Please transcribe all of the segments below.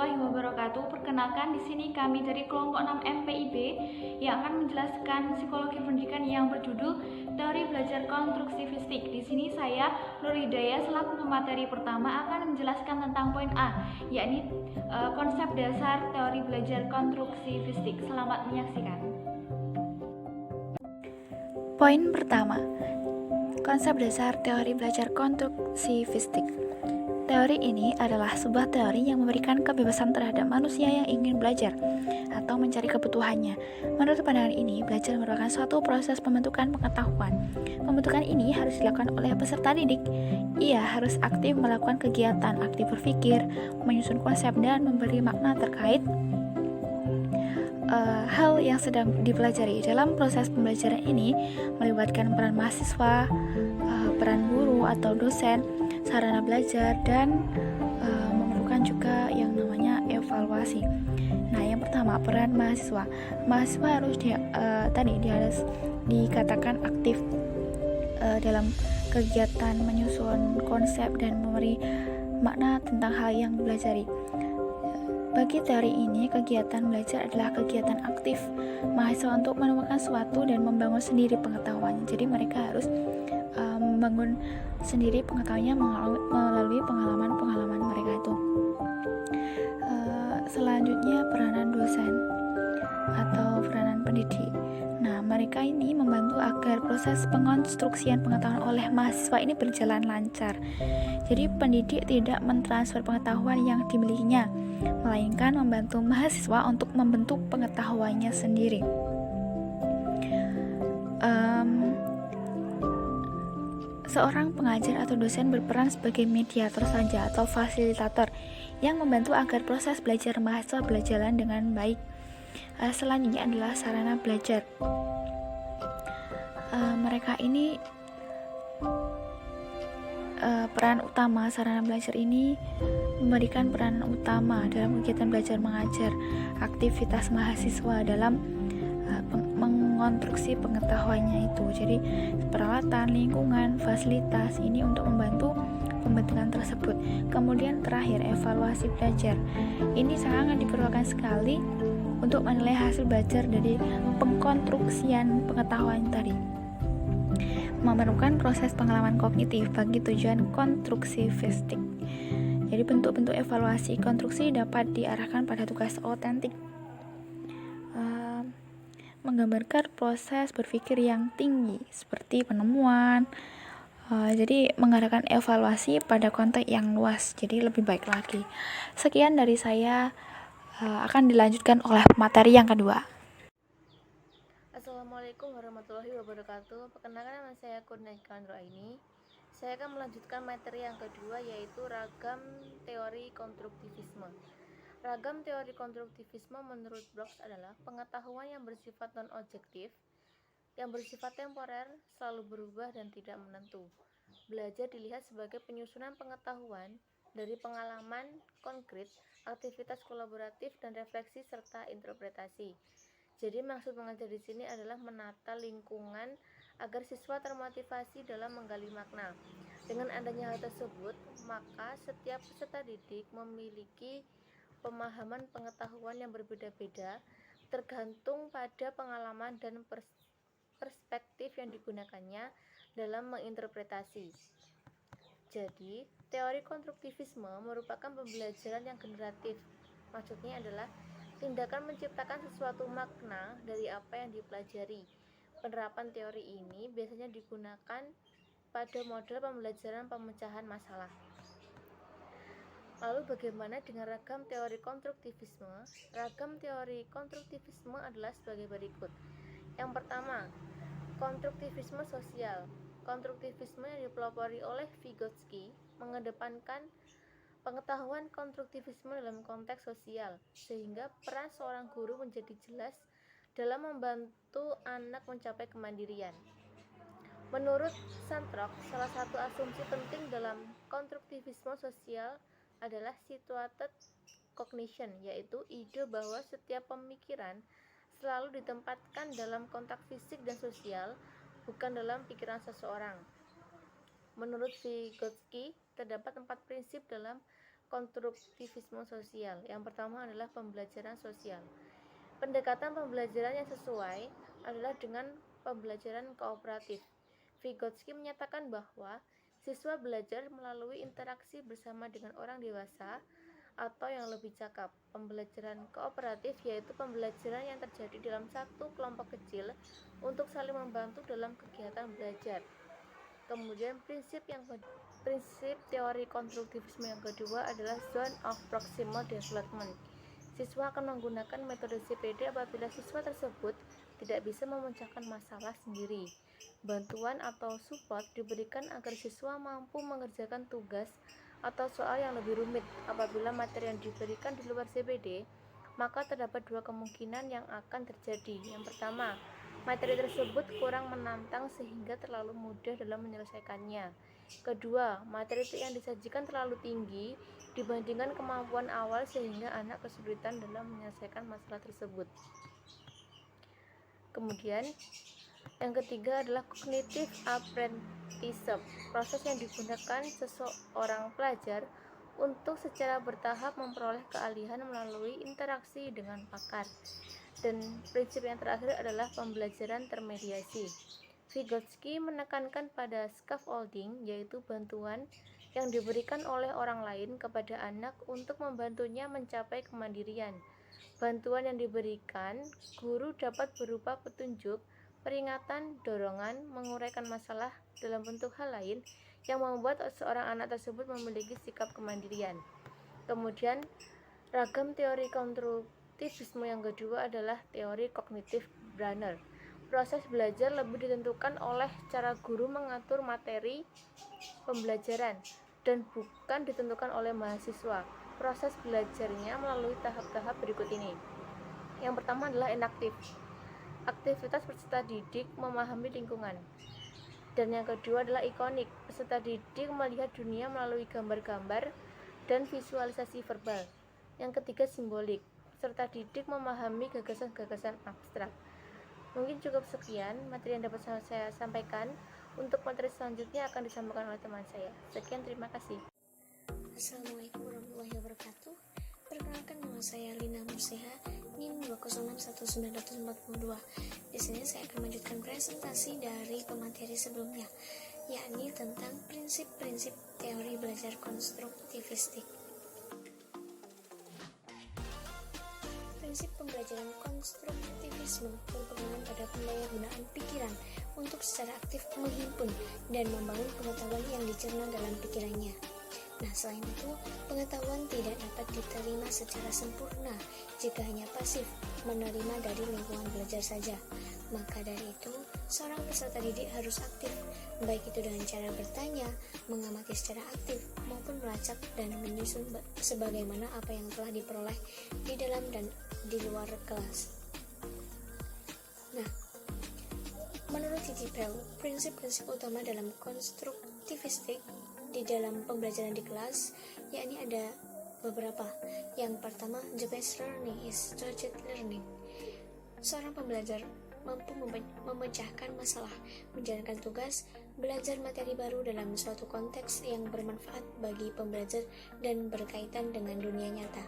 warahmatullahi wabarakatuh. Perkenalkan, di sini kami dari kelompok 6 MPIB yang akan menjelaskan psikologi pendidikan yang berjudul Teori Belajar Konstruktivistik. Di sini saya, Nur Hidayah, selaku pemateri pertama akan menjelaskan tentang poin A, yakni konsep dasar teori belajar konstruktivistik. Selamat menyaksikan. Poin pertama, konsep dasar teori belajar konstruktivistik. Teori ini adalah sebuah teori yang memberikan kebebasan terhadap manusia yang ingin belajar atau mencari kebutuhannya. Menurut pandangan ini, belajar merupakan suatu proses pembentukan pengetahuan. Pembentukan ini harus dilakukan oleh peserta didik. Ia harus aktif melakukan kegiatan, aktif berpikir, menyusun konsep, dan memberi makna terkait hal yang sedang dipelajari. Dalam proses pembelajaran ini melibatkan peran mahasiswa, peran guru atau dosen, sarana belajar, dan memerlukan juga yang namanya evaluasi. Nah, yang pertama, peran mahasiswa. Mahasiswa harus harus dikatakan aktif dalam kegiatan menyusun konsep dan memberi makna tentang hal yang dipelajari. Bagi teori ini, kegiatan belajar adalah kegiatan aktif mahasiswa untuk menemukan sesuatu dan membangun sendiri pengetahuannya. Jadi mereka harus membangun sendiri pengetahuannya melalui pengalaman-pengalaman mereka itu. Selanjutnya, peranan dosen atau peranan pendidik. Nah, mereka ini membantu agar proses pengonstruksian pengetahuan oleh mahasiswa ini berjalan lancar. Jadi pendidik tidak mentransfer pengetahuan yang dimilikinya, melainkan membantu mahasiswa untuk membentuk pengetahuannya sendiri. Seorang pengajar atau dosen berperan sebagai mediator saja atau fasilitator yang membantu agar proses belajar mahasiswa berjalan dengan baik. Selanjutnya adalah sarana belajar. Mereka ini peran utama sarana belajar ini memberikan peran utama dalam kegiatan belajar mengajar. Aktivitas mahasiswa dalam mengonstruksi pengetahuannya itu. Jadi peralatan, lingkungan, fasilitas ini untuk membantu pembentukan tersebut. Kemudian terakhir, evaluasi belajar. Ini sangat diperlukan sekali untuk menilai hasil belajar dari pengkonstruksian pengetahuan tadi. Memerlukan proses pengalaman kognitif bagi tujuan konstruktivistik. Jadi bentuk-bentuk evaluasi konstruksi dapat diarahkan pada tugas otentik, menggambarkan proses berpikir yang tinggi seperti penemuan. Jadi mengarahkan evaluasi pada konteks yang luas, jadi lebih baik lagi. Sekian dari saya, akan dilanjutkan oleh materi yang kedua. Assalamualaikum warahmatullahi wabarakatuh. Perkenalkan, nama saya Kurniawan Roaini. Saya akan melanjutkan materi yang kedua, yaitu ragam teori konstruktivisme. Ragam teori konstruktivisme menurut Brooks adalah pengetahuan yang bersifat non-objektif, yang bersifat temporer, selalu berubah dan tidak menentu. Belajar dilihat sebagai penyusunan pengetahuan dari pengalaman konkret, aktivitas kolaboratif dan refleksi serta interpretasi. Jadi maksud mengajar di sini adalah menata lingkungan agar siswa termotivasi dalam menggali makna. Dengan adanya hal tersebut, maka setiap peserta didik memiliki pemahaman pengetahuan yang berbeda-beda tergantung pada pengalaman dan perspektif yang digunakannya dalam menginterpretasi. Jadi, teori konstruktivisme merupakan pembelajaran yang generatif. Maksudnya adalah tindakan menciptakan sesuatu makna dari apa yang dipelajari. Penerapan teori ini biasanya digunakan pada model pembelajaran pemecahan masalah. Lalu bagaimana dengan ragam teori konstruktivisme? Ragam teori konstruktivisme adalah sebagai berikut. Yang pertama, konstruktivisme sosial. Konstruktivisme yang dipelopori oleh Vygotsky mengedepankan pengetahuan konstruktivisme dalam konteks sosial, sehingga peran seorang guru menjadi jelas dalam membantu anak mencapai kemandirian. Menurut Santrok, salah satu asumsi penting dalam konstruktivisme sosial adalah situated cognition, yaitu ide bahwa setiap pemikiran selalu ditempatkan dalam kontak fisik dan sosial, bukan dalam pikiran seseorang. Menurut Vygotsky, terdapat 4 prinsip dalam konstruktivisme sosial. Yang pertama adalah pembelajaran sosial. Pendekatan pembelajaran yang sesuai adalah dengan pembelajaran kooperatif. Vygotsky menyatakan bahwa siswa belajar melalui interaksi bersama dengan orang dewasa atau yang lebih cakap. Pembelajaran kooperatif yaitu pembelajaran yang terjadi dalam satu kelompok kecil untuk saling membantu dalam kegiatan belajar. Kemudian prinsip teori konstruktivisme yang kedua adalah zone of proximal development. Siswa akan menggunakan metode CPD apabila siswa tersebut tidak bisa memecahkan masalah sendiri. Bantuan atau support diberikan agar siswa mampu mengerjakan tugas atau soal yang lebih rumit. Apabila materi yang diberikan di luar CPD, maka terdapat dua kemungkinan yang akan terjadi. Yang pertama, materi tersebut kurang menantang sehingga terlalu mudah dalam menyelesaikannya. Kedua, materi yang disajikan terlalu tinggi dibandingkan kemampuan awal sehingga anak kesulitan dalam menyelesaikan masalah tersebut. Kemudian, yang ketiga adalah cognitive apprenticeship, proses yang digunakan seseorang pelajar untuk secara bertahap memperoleh keahlian melalui interaksi dengan pakar. Dan prinsip yang terakhir adalah pembelajaran termediasi. Vygotsky menekankan pada scaffolding, yaitu bantuan yang diberikan oleh orang lain kepada anak untuk membantunya mencapai kemandirian. Bantuan yang diberikan guru dapat berupa petunjuk, peringatan, dorongan, menguraikan masalah dalam bentuk hal lain yang membuat seorang anak tersebut memiliki sikap kemandirian. Kemudian, ragam teori konstruktivisme yang kedua adalah teori kognitif Brunner. Proses belajar lebih ditentukan oleh cara guru mengatur materi pembelajaran dan bukan ditentukan oleh mahasiswa. Proses belajarnya melalui tahap-tahap berikut ini. Yang pertama adalah inaktif. Aktivitas peserta didik memahami lingkungan. Dan yang kedua adalah ikonik. Peserta didik melihat dunia melalui gambar-gambar dan visualisasi verbal. Yang ketiga simbolik. Peserta didik memahami gagasan-gagasan abstrak. Mungkin cukup sekian materi yang dapat saya sampaikan. Untuk materi selanjutnya akan disampaikan oleh teman saya. Sekian, terima kasih. Assalamualaikum warahmatullahi wabarakatuh. Perkenalkan, nama saya Lina Murseha, NIM 2011942. Di sini saya akan melanjutkan presentasi dari pemateri sebelumnya, yakni tentang prinsip-prinsip teori belajar konstruktivistik. Prinsip pembelajaran konstruktivisme berpegangan pada pendaya-gunaan pikiran untuk secara aktif menghimpun dan membangun pengetahuan yang dicerna dalam pikirannya. Nah, selain itu, pengetahuan tidak dapat diterima secara sempurna jika hanya pasif menerima dari lingkungan belajar saja. Maka dari itu, seorang peserta didik harus aktif, baik itu dengan cara bertanya, mengamati secara aktif, maupun melacak dan menyusun sebagaimana apa yang telah diperoleh di dalam dan di luar kelas. Nah, menurut Cici Pel, prinsip-prinsip utama dalam konstruktivistik di dalam pembelajaran di kelas, yakni ada beberapa. Yang pertama, the best learning is structured learning. Seorang pembelajar mampu memecahkan masalah, menjalankan tugas, belajar materi baru dalam suatu konteks yang bermanfaat bagi pembelajar dan berkaitan dengan dunia nyata.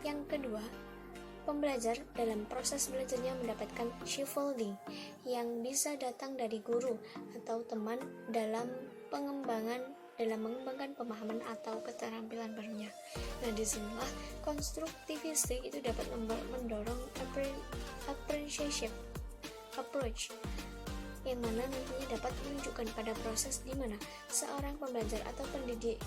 Yang kedua, pembelajar dalam proses belajarnya mendapatkan scaffolding yang bisa datang dari guru atau teman dalam mengembangkan pemahaman atau keterampilan barunya. Nah, disinilah konstruktivistik itu dapat mendorong apprenticeship approach, yang mana nantinya dapat menunjukkan pada proses di mana seorang pembelajar atau pendidik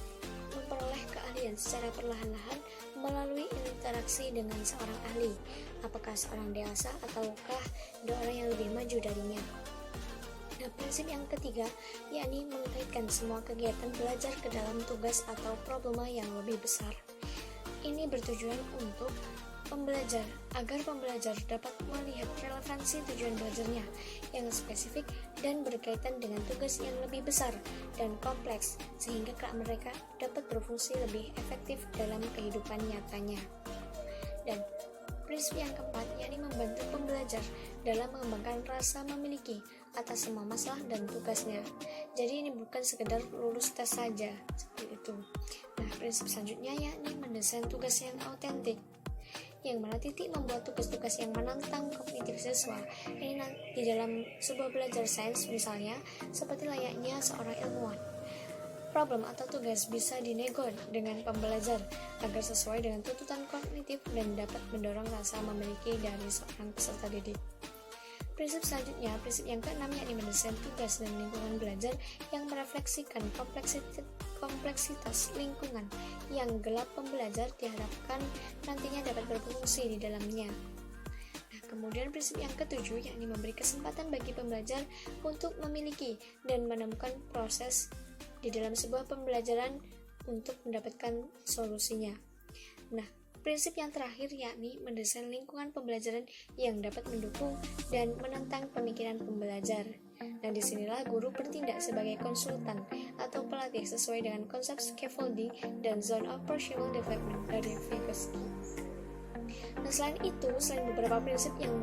memperoleh keahlian secara perlahan-lahan melalui interaksi dengan seorang ahli, apakah seorang dewasa ataukah orang yang lebih maju darinya. Nah, prinsip yang ketiga, yakni mengaitkan semua kegiatan belajar ke dalam tugas atau problema yang lebih besar. Ini bertujuan untuk pembelajar, agar pembelajar dapat melihat relevansi tujuan belajarnya yang spesifik dan berkaitan dengan tugas yang lebih besar dan kompleks, sehingga mereka dapat berfungsi lebih efektif dalam kehidupan nyatanya. Dan prinsip yang keempat, yakni membantu pembelajar dalam mengembangkan rasa memiliki atas semua masalah dan tugasnya. Jadi ini bukan sekedar lulus tes saja, seperti itu. Nah, prinsip selanjutnya yakni mendesain tugas yang autentik, yang mana titik membuat tugas-tugas yang menantang kognitif siswa. Ini di dalam sebuah belajar sains misalnya, seperti layaknya seorang ilmuwan. Problem atau tugas bisa dinego dengan pembelajar agar sesuai dengan tuntutan kognitif dan dapat mendorong rasa memiliki dari seorang peserta didik. Prinsip selanjutnya, prinsip yang keenam, yakni mendesain tugas dan lingkungan belajar yang merefleksikan kompleksitas lingkungan yang gelap pembelajar diharapkan nantinya dapat berfungsi di dalamnya. Nah, kemudian prinsip yang ketujuh, yakni memberi kesempatan bagi pembelajar untuk memiliki dan menemukan proses di dalam sebuah pembelajaran untuk mendapatkan solusinya. Nah, prinsip yang terakhir yakni mendesain lingkungan pembelajaran yang dapat mendukung dan menantang pemikiran pembelajar. Nah, disinilah guru bertindak sebagai konsultan atau pelatih sesuai dengan konsep scaffolding dan zone of personal development dari Vygotsky. Nah, selain beberapa prinsip yang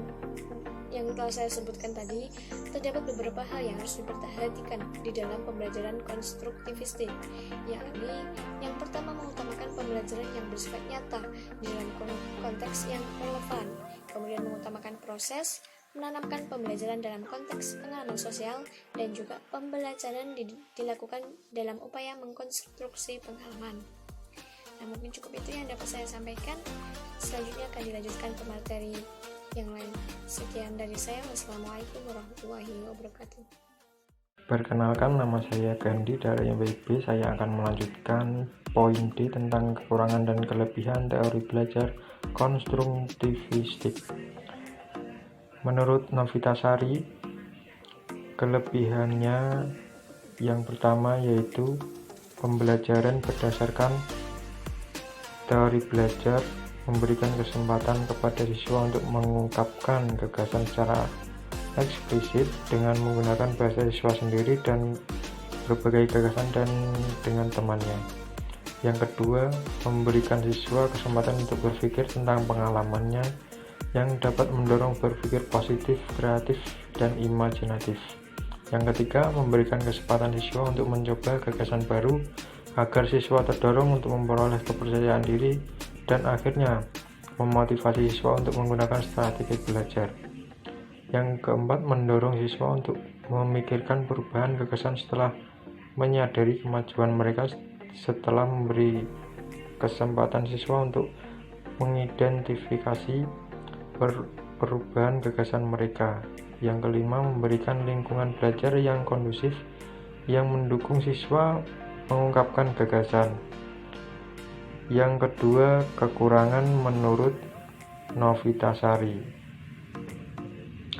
telah saya sebutkan tadi, terdapat beberapa hal yang harus diperhatikan di dalam pembelajaran konstruktivistik, yakni yang pertama, mengutamakan pembelajaran yang bersifat nyata di dalam konteks yang relevan, kemudian mengutamakan proses, menanamkan pembelajaran dalam konteks pengalaman sosial, dan juga pembelajaran dilakukan dalam upaya mengkonstruksi pengalaman. Nah, mungkin cukup itu yang dapat saya sampaikan. Selanjutnya akan dilanjutkan ke materi yang lain. Sekian dari saya. Wassalamualaikum warahmatullahi wabarakatuh. Perkenalkan, nama saya Gandhi dari MPIB. Saya akan melanjutkan poin D tentang kekurangan dan kelebihan teori belajar konstruktivistik. Menurut Novitasari, kelebihannya yang pertama yaitu pembelajaran berdasarkan teori belajar memberikan kesempatan kepada siswa untuk mengungkapkan gagasan secara eksplisit dengan menggunakan bahasa siswa sendiri dan berbagai gagasan dan dengan temannya. Yang kedua, memberikan siswa kesempatan untuk berpikir tentang pengalamannya yang dapat mendorong berpikir positif, kreatif, dan imajinatif. Yang ketiga, memberikan kesempatan siswa untuk mencoba gagasan baru agar siswa terdorong untuk memperoleh kepercayaan diri dan akhirnya memotivasi siswa untuk menggunakan strategi belajar. Yang keempat, mendorong siswa untuk memikirkan perubahan gagasan setelah menyadari kemajuan mereka, setelah memberi kesempatan siswa untuk mengidentifikasi perubahan gagasan mereka. Yang kelima, memberikan lingkungan belajar yang kondusif yang mendukung siswa mengungkapkan gagasan. Yang kedua, kekurangan menurut Novitasari.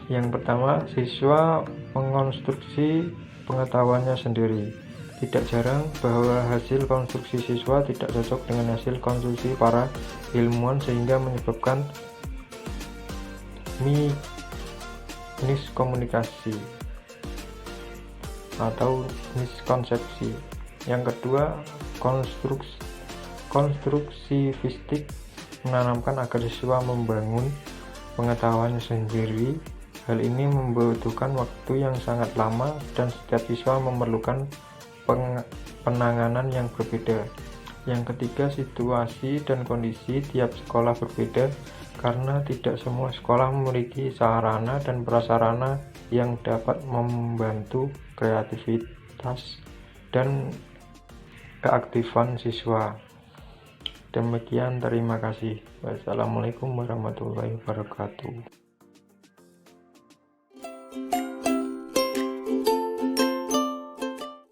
Yang pertama, siswa mengonstruksi pengetahuannya sendiri. Tidak jarang bahwa hasil konstruksi siswa tidak cocok dengan hasil konstruksi para ilmuwan sehingga menyebabkan miskomunikasi atau miskonsepsi. Yang kedua, konstruksivistik menanamkan agar siswa membangun pengetahuannya sendiri. Hal ini membutuhkan waktu yang sangat lama dan setiap siswa memerlukan penanganan yang berbeda. Yang ketiga, situasi dan kondisi tiap sekolah berbeda karena tidak semua sekolah memiliki sarana dan prasarana yang dapat membantu kreativitas dan keaktifan siswa. Demikian, terima kasih. Wassalamualaikum warahmatullahi wabarakatuh.